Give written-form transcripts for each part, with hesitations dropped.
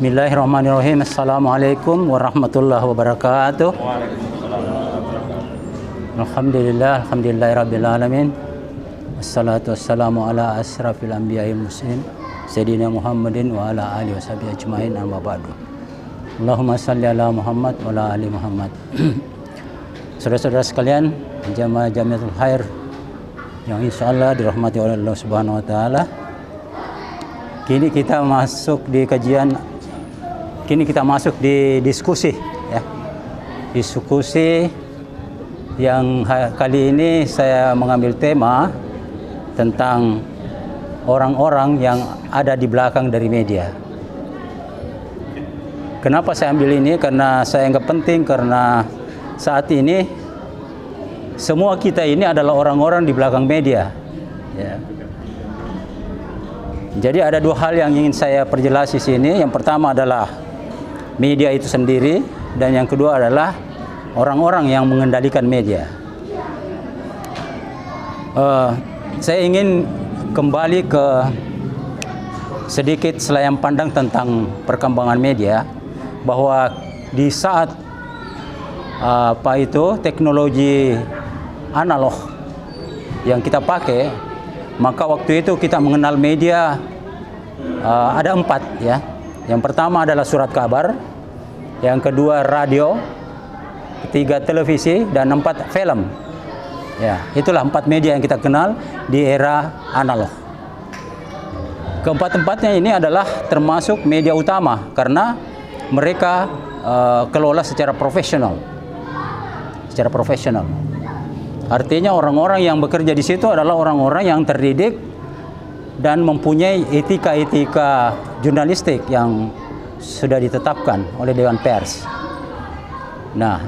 Bismillahirrahmanirrahim. Assalamualaikum warahmatullahi wabarakatuh. Alhamdulillah, alhamdulillahirabbil alamin. Wassalatu wassalamu ala asrafil anbiya'il mursalin sayyidina Muhammadin wa ala alihi washabihi ajmain, amma ba'du. Allahumma shalli ala Muhammad wa ala ali Muhammad. Saudara-saudara sekalian, jamaah Jamiatul Khair yang insyaallah dirahmati oleh Allah Subhanahu wa taala. Kini kita masuk di diskusi ya. Diskusi yang kali ini saya mengambil tema tentang orang-orang yang ada di belakang dari media. Kenapa saya ambil ini? Karena saya anggap penting, karena saat ini semua kita ini adalah orang-orang di belakang media ya. Jadi ada dua hal yang ingin saya perjelas di sini. Yang pertama adalah media itu sendiri, dan yang kedua adalah orang-orang yang mengendalikan media. Saya ingin kembali ke sedikit selayang pandang tentang perkembangan media, bahwa di saat teknologi analog yang kita pakai, maka waktu itu kita mengenal media ada 4 ya. Yang pertama adalah surat kabar, yang kedua radio, ketiga televisi, dan 4 film. Ya, itulah 4 media yang kita kenal di era analog. Keempat-empatnya ini adalah termasuk media utama karena mereka kelola secara profesional. Artinya orang-orang yang bekerja di situ adalah orang-orang yang terdidik dan mempunyai etika-etika jurnalistik yang sudah ditetapkan oleh Dewan Pers. Nah,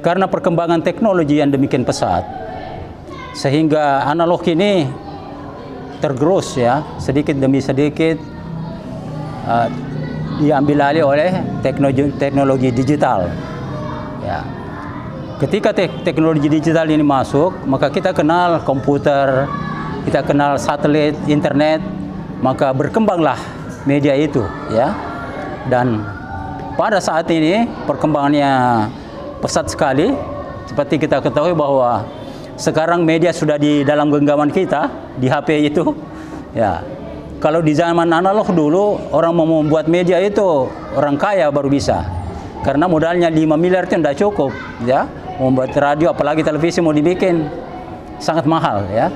karena perkembangan teknologi yang demikian pesat, sehingga analog ini tergerus ya, sedikit demi sedikit diambil alih oleh teknologi digital. Ya. Ketika teknologi digital ini masuk, maka kita kenal komputer, kita kenal satelit, internet, maka berkembanglah media itu ya. Dan pada saat ini perkembangannya pesat sekali. Seperti kita ketahui bahwa sekarang media sudah di dalam genggaman kita, di HP itu ya. Kalau di zaman analog dulu, orang mau membuat media itu orang kaya baru bisa, karena modalnya 5 miliar itu tidak cukup ya. Membuat radio apalagi televisi mau dibikin sangat mahal ya.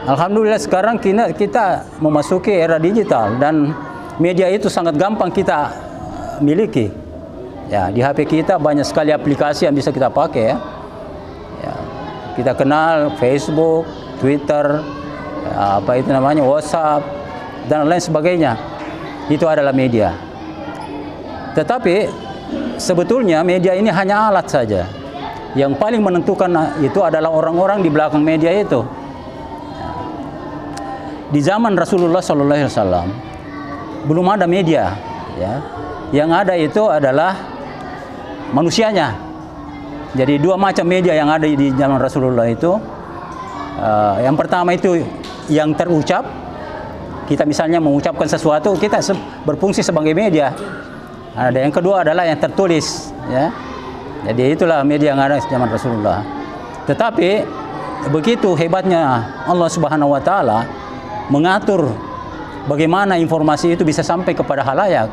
Alhamdulillah sekarang kita memasuki era digital dan media itu sangat gampang kita miliki. Ya, di HP kita banyak sekali aplikasi yang bisa kita pakai ya. Ya, kita kenal Facebook, Twitter, ya, WhatsApp dan lain sebagainya. Itu adalah media. Tetapi sebetulnya media ini hanya alat saja. Yang paling menentukan itu adalah orang-orang di belakang media itu. Di zaman Rasulullah SAW belum ada media, ya. Yang ada itu adalah manusianya. Jadi 2 macam media yang ada di zaman Rasulullah itu. Yang pertama itu yang terucap. Kita misalnya mengucapkan sesuatu, kita berfungsi sebagai media. Ada yang kedua adalah yang tertulis, ya. Jadi itulah media yang ada di zaman Rasulullah. Tetapi begitu hebatnya Allah Subhanahu wa taala mengatur bagaimana informasi itu bisa sampai kepada khalayak.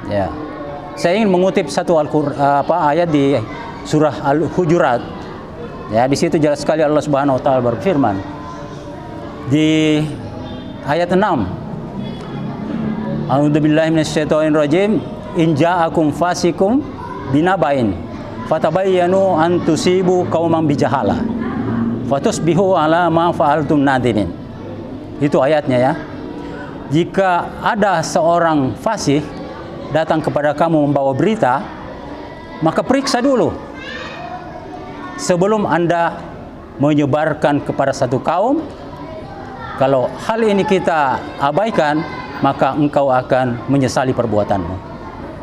Ya. Saya ingin mengutip satu ayat di surah Al-Hujurat. Ya, di situ jelas sekali Allah Subhanahu wa taala berfirman. Di ayat 6. A'udzubillahi minasyaitonirrajim. In ja'akum fasikum binaba'in fatabayyanu an tusibu qauman bijahala fatusbihu ala ma fa'altum nadirin. Itu ayatnya ya. Jika ada seorang fasih datang kepada kamu membawa berita, maka periksa dulu sebelum Anda menyebarkan kepada satu kaum. Kalau hal ini kita abaikan, maka engkau akan menyesali perbuatanmu.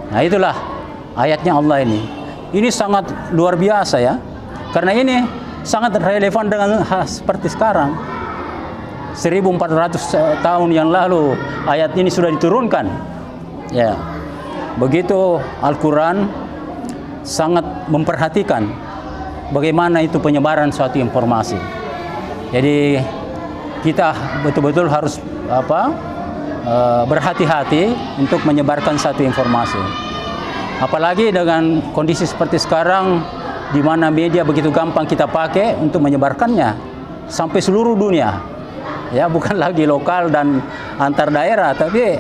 Nah, itulah ayatnya Allah ini. Ini sangat luar biasa ya. Karena ini sangat relevan dengan hal seperti sekarang. 1400 tahun yang lalu ayat ini sudah diturunkan Ya, begitu Al-Quran sangat memperhatikan bagaimana itu penyebaran suatu informasi. Jadi kita betul-betul harus berhati-hati untuk menyebarkan satu informasi. Apalagi dengan kondisi seperti sekarang, di mana media begitu gampang kita pakai untuk menyebarkannya sampai seluruh dunia. Ya, bukan lagi lokal dan antar daerah, tapi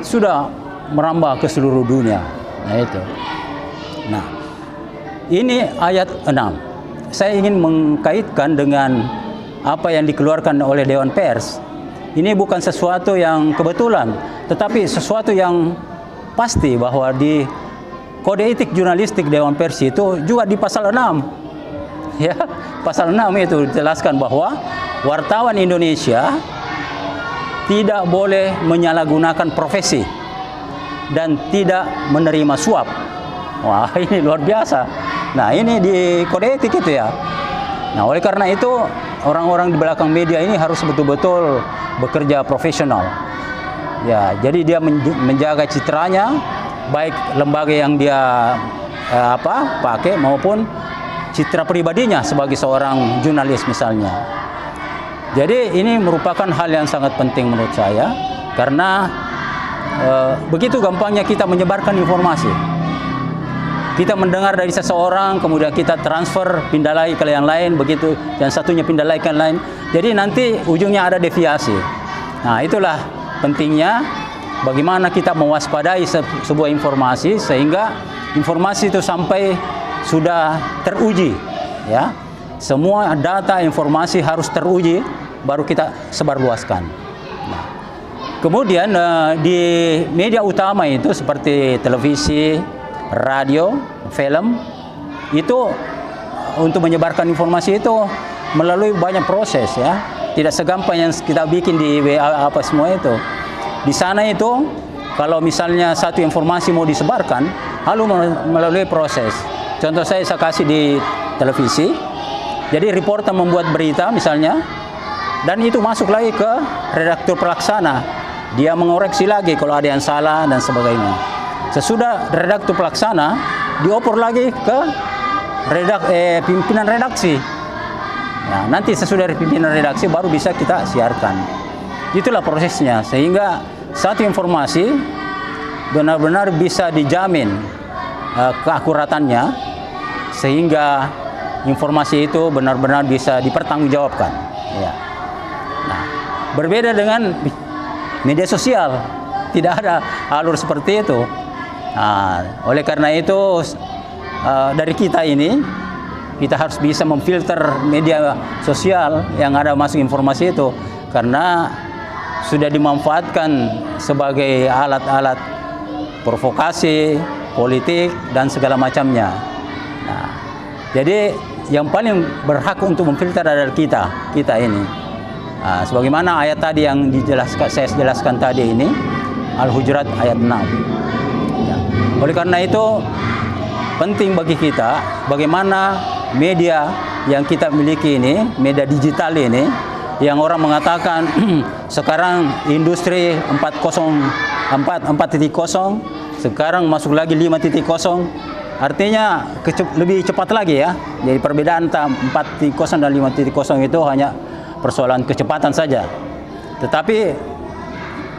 sudah merambah ke seluruh dunia. Nah itu. Nah, ini ayat 6. Saya ingin mengkaitkan dengan apa yang dikeluarkan oleh Dewan Pers. Ini bukan sesuatu yang kebetulan, tetapi sesuatu yang pasti bahwa di Kode Etik Jurnalistik Dewan Pers itu juga di pasal 6. Ya, pasal 6 itu dijelaskan bahwa wartawan Indonesia tidak boleh menyalahgunakan profesi dan tidak menerima suap. Wah, ini luar biasa. Nah, ini di Kode Etik itu ya. Nah, oleh karena itu orang-orang di belakang media ini harus betul-betul bekerja profesional. Ya, jadi dia menjaga citranya, baik lembaga yang dia pakai maupun citra pribadinya sebagai seorang jurnalis misalnya. Jadi ini merupakan hal yang sangat penting menurut saya, karena begitu gampangnya kita menyebarkan informasi. Kita mendengar dari seseorang, kemudian kita transfer, pindah lagi ke yang lain, begitu, dan satunya pindah lagi ke yang lain. Jadi nanti ujungnya ada deviasi. Nah, itulah pentingnya bagaimana kita mewaspadai sebuah informasi sehingga informasi itu sampai sudah teruji, ya. Semua data informasi harus teruji baru kita sebarluaskan. Nah, kemudian di media utama itu seperti televisi, radio, film, itu untuk menyebarkan informasi itu melalui banyak proses, ya. Tidak segampang yang kita bikin di WA apa semua itu. Di sana itu kalau misalnya satu informasi mau disebarkan, lalu melalui proses. Contoh saya kasih di televisi. Jadi reporter membuat berita misalnya, dan itu masuk lagi ke redaktur pelaksana. Dia mengoreksi lagi kalau ada yang salah dan sebagainya. Sesudah redaktur pelaksana, dioper lagi ke pimpinan redaksi. Nah, nanti sesudah pimpinan redaksi baru bisa kita siarkan. Itulah prosesnya, sehingga satu informasi benar-benar bisa dijamin keakuratannya, sehingga informasi itu benar-benar bisa dipertanggungjawabkan. Ya. Nah, berbeda dengan media sosial, tidak ada alur seperti itu. Nah, oleh karena itu dari kita ini, kita harus bisa memfilter media sosial yang ada masuk informasi itu, karena sudah dimanfaatkan sebagai alat-alat provokasi, politik, dan segala macamnya. Nah, jadi yang paling berhak untuk memfilter adalah kita ini. Nah, sebagaimana ayat tadi yang saya jelaskan tadi ini, Al-Hujurat ayat 6. Ya. Oleh karena itu, penting bagi kita bagaimana media yang kita miliki ini, media digital ini, yang orang mengatakan sekarang industri 4.0, sekarang masuk lagi 5.0, artinya lebih cepat lagi ya. Jadi perbedaan antara 4.0 dan 5.0 itu hanya persoalan kecepatan saja. Tetapi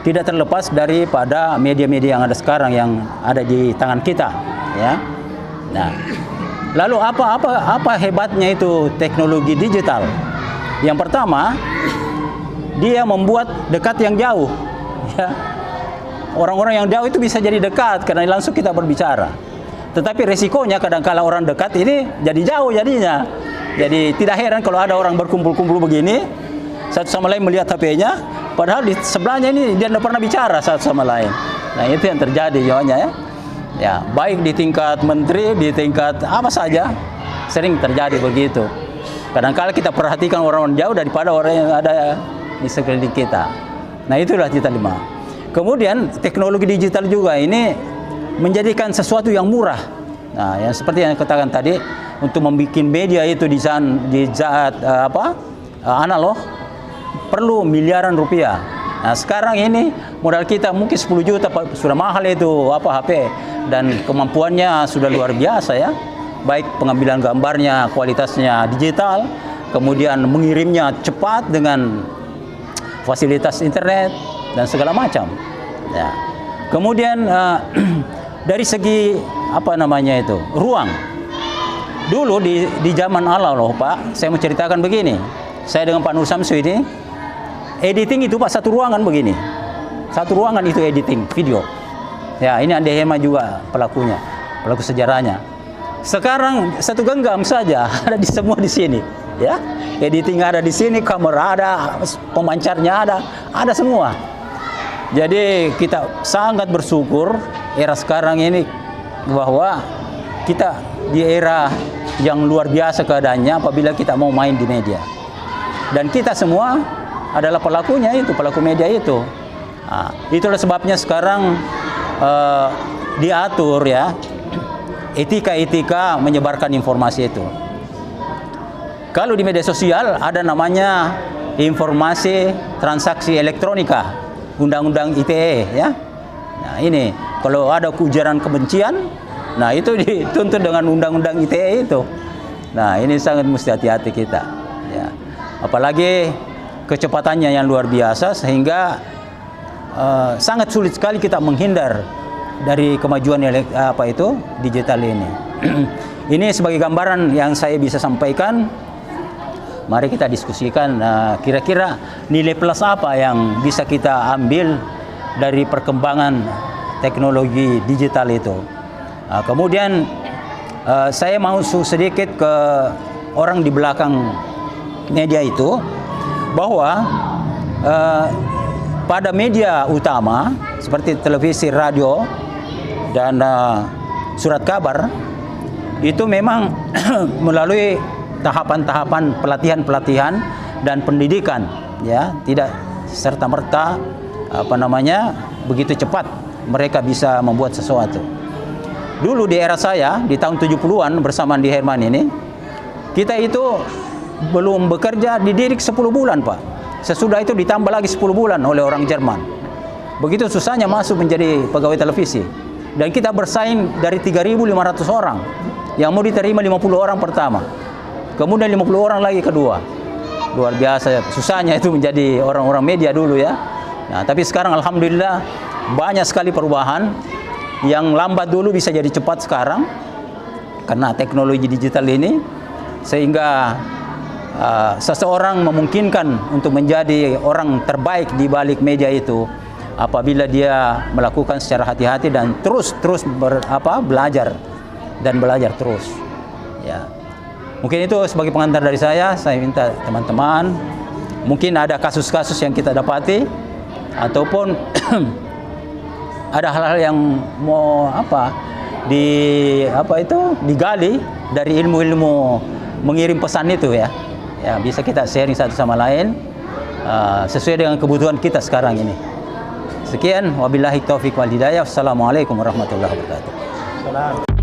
tidak terlepas daripada media-media yang ada sekarang yang ada di tangan kita, ya. Nah, lalu apa hebatnya itu teknologi digital? Yang pertama, dia membuat dekat yang jauh, ya. Orang-orang yang jauh itu bisa jadi dekat karena langsung kita berbicara. Tetapi resikonya kadang-kala orang dekat ini jadi jauh jadinya. Jadi tidak heran kalau ada orang berkumpul-kumpul begini, satu sama lain melihat HP-nya, padahal di sebelahnya ini dia tidak pernah bicara satu sama lain. Nah, itu yang terjadi jawanya, ya. Ya, baik di tingkat menteri, di tingkat apa saja, sering terjadi begitu. Kadang-kala kita perhatikan orang-orang jauh daripada orang yang ada di sekeliling kita. Nah, itulah cita lima. Kemudian teknologi digital juga ini menjadikan sesuatu yang murah. Nah, yang seperti yang katakan tadi, untuk membuat media itu di saat analog perlu miliaran rupiah. Nah, sekarang ini modal kita mungkin 10 juta Pak, sudah mahal itu HP, dan kemampuannya sudah luar biasa ya. Baik pengambilan gambarnya, kualitasnya digital, kemudian mengirimnya cepat dengan fasilitas internet dan segala macam. Ya. Kemudian dari segi ruang. Dulu di zaman Allah loh Pak, saya mau ceritakan begini. Saya dengan Pak Nur Samsu ini editing itu Pak satu ruangan begini. Satu ruangan itu editing video. Ya, ini Andi Hema juga pelakunya, pelaku sejarahnya. Sekarang satu genggam saja ada semua di sini, ya. Editing ada di sini, kamera ada, pemancarnya ada semua. Jadi kita sangat bersyukur era sekarang ini bahwa kita di era yang luar biasa keadaannya apabila kita mau main di media. Dan kita semua adalah pelakunya itu, pelaku media itu. Nah, itulah sebabnya sekarang diatur ya, etika-etika menyebarkan informasi itu. Kalau di media sosial ada namanya informasi transaksi elektronika, Undang-Undang ITE ya. Nah, ini kalau ada ujaran kebencian, nah itu dituntut dengan Undang-Undang ITE itu. Nah, ini sangat mesti hati-hati kita. Ya. Apalagi kecepatannya yang luar biasa sehingga sangat sulit sekali kita menghindar dari kemajuan digital ini. Ini sebagai gambaran yang saya bisa sampaikan. Mari kita diskusikan kira-kira nilai plus apa yang bisa kita ambil dari perkembangan teknologi digital itu. Kemudian saya mau sedikit ke orang di belakang media itu, bahwa pada media utama seperti televisi, radio, dan surat kabar itu memang melalui tahapan-tahapan pelatihan dan pendidikan, ya, tidak serta-merta begitu cepat mereka bisa membuat sesuatu. Dulu di era saya di tahun 70-an bersama Andi Herman ini, kita itu belum bekerja, dididik 10 bulan Pak. Sesudah itu ditambah lagi 10 bulan oleh orang Jerman. Begitu susahnya masuk menjadi pegawai televisi. Dan kita bersaing dari 3.500 orang. Yang mau diterima 50 orang pertama. Kemudian 50 orang lagi kedua. Luar biasa susahnya itu menjadi orang-orang media dulu ya. Nah, tapi sekarang alhamdulillah banyak sekali perubahan. Yang lambat dulu bisa jadi cepat sekarang karena teknologi digital ini, sehingga seseorang memungkinkan untuk menjadi orang terbaik di balik media itu apabila dia melakukan secara hati-hati dan terus belajar dan belajar terus. Ya. Mungkin itu sebagai pengantar dari saya minta teman-teman, mungkin ada kasus-kasus yang kita dapati ataupun ada hal-hal yang mau digali dari ilmu-ilmu mengirim pesan itu ya. Ya, bisa kita sharing satu sama lain sesuai dengan kebutuhan kita sekarang ini. Sekian, wabillahi taufiq wal hidayah. Wassalamualaikum warahmatullahi wabarakatuh.